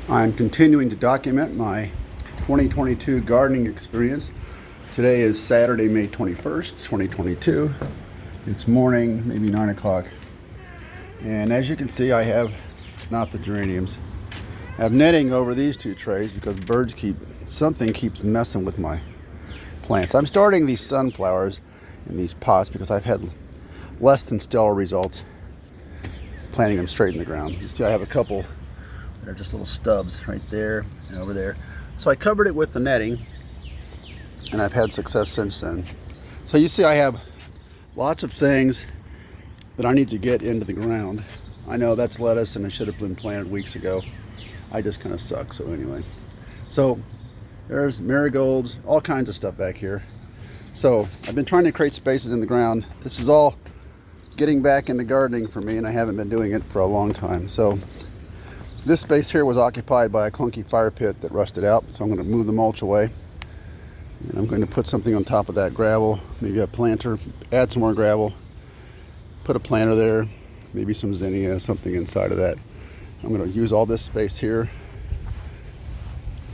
I'm continuing to document my 2022 gardening experience. Today is Saturday, May 21st, 2022. It's morning, maybe 9 o'clock. And as you can see, I have not the geraniums. I have netting over these two trays because something keeps messing with my plants. I'm starting these sunflowers in these pots because I've had less than stellar results planting them straight in the ground. You see I have a couple that are just little stubs right there and over there. So I covered it with the netting and I've had success since then. So you see I have lots of things that I need to get into the ground. I know that's lettuce and it should have been planted weeks ago. I just kind of suck, so anyway. So there's marigolds, all kinds of stuff back here. So I've been trying to create spaces in the ground. This is all getting back into gardening for me, and I haven't been doing it for a long time. So this space here was occupied by a clunky fire pit that rusted out, so I'm going to move the mulch away. And I'm going to put something on top of that gravel, maybe a planter, add some more gravel, put a planter there, maybe some zinnia, something inside of that. I'm going to use all this space here,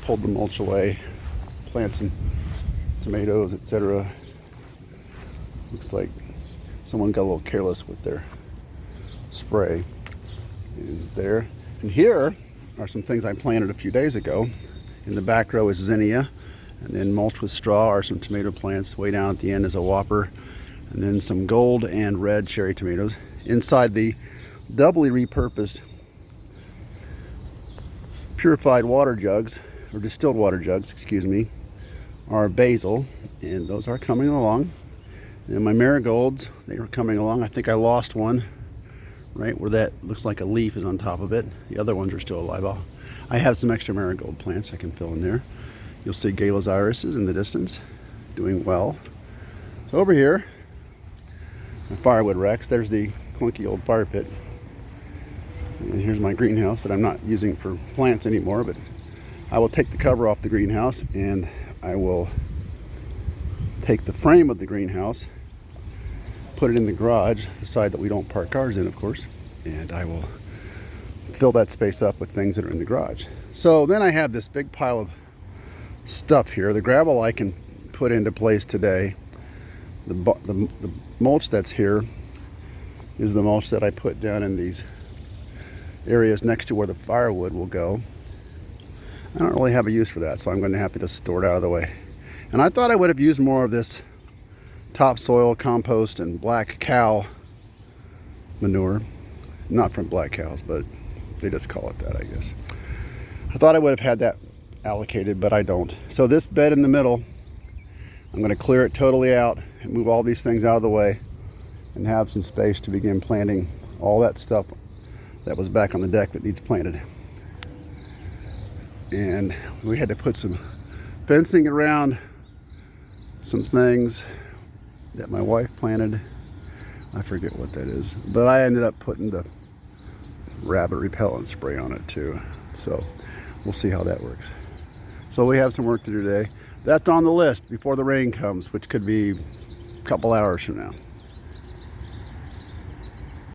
pull the mulch away, plant some tomatoes, etc. Looks like someone got a little careless with their spray. And there. And here are some things I planted a few days ago. In the back row is zinnia, and then mulch with straw are some tomato plants. Way down at the end is a whopper, and then some gold and red cherry tomatoes. Inside the doubly repurposed purified water jugs, or distilled water jugs, excuse me, are basil, and those are coming along. And my marigolds, they are coming along. I think I lost one right where that looks like a leaf is on top of it. The other ones are still alive. I have some extra marigold plants I can fill in there. You'll see Gala's irises in the distance doing well. So over here, my firewood racks. There's the clunky old fire pit. And here's my greenhouse that I'm not using for plants anymore, but I will take the cover off the greenhouse and I will take the frame of the greenhouse, put it in the garage, the side that we don't park cars in, of course, and I will fill that space up with things that are in the garage. So then I have this big pile of stuff here. The gravel I can put into place today. The mulch that's here is the mulch that I put down in these areas next to where the firewood will go. I don't really have a use for that, so I'm going to have to just store it out of the way. And I thought I would have used more of this topsoil, compost, and black cow manure. Not from black cows, but they just call it that, I guess. I thought I would have had that allocated, but I don't. So this bed in the middle, I'm going to clear it totally out and move all these things out of the way and have some space to begin planting all that stuff that was back on the deck that needs planted. And we had to put some fencing around some things that my wife planted. I forget what that is, but I ended up putting the rabbit repellent spray on it too. So we'll see how that works. So we have some work to do today. That's on the list before the rain comes, which could be a couple hours from now.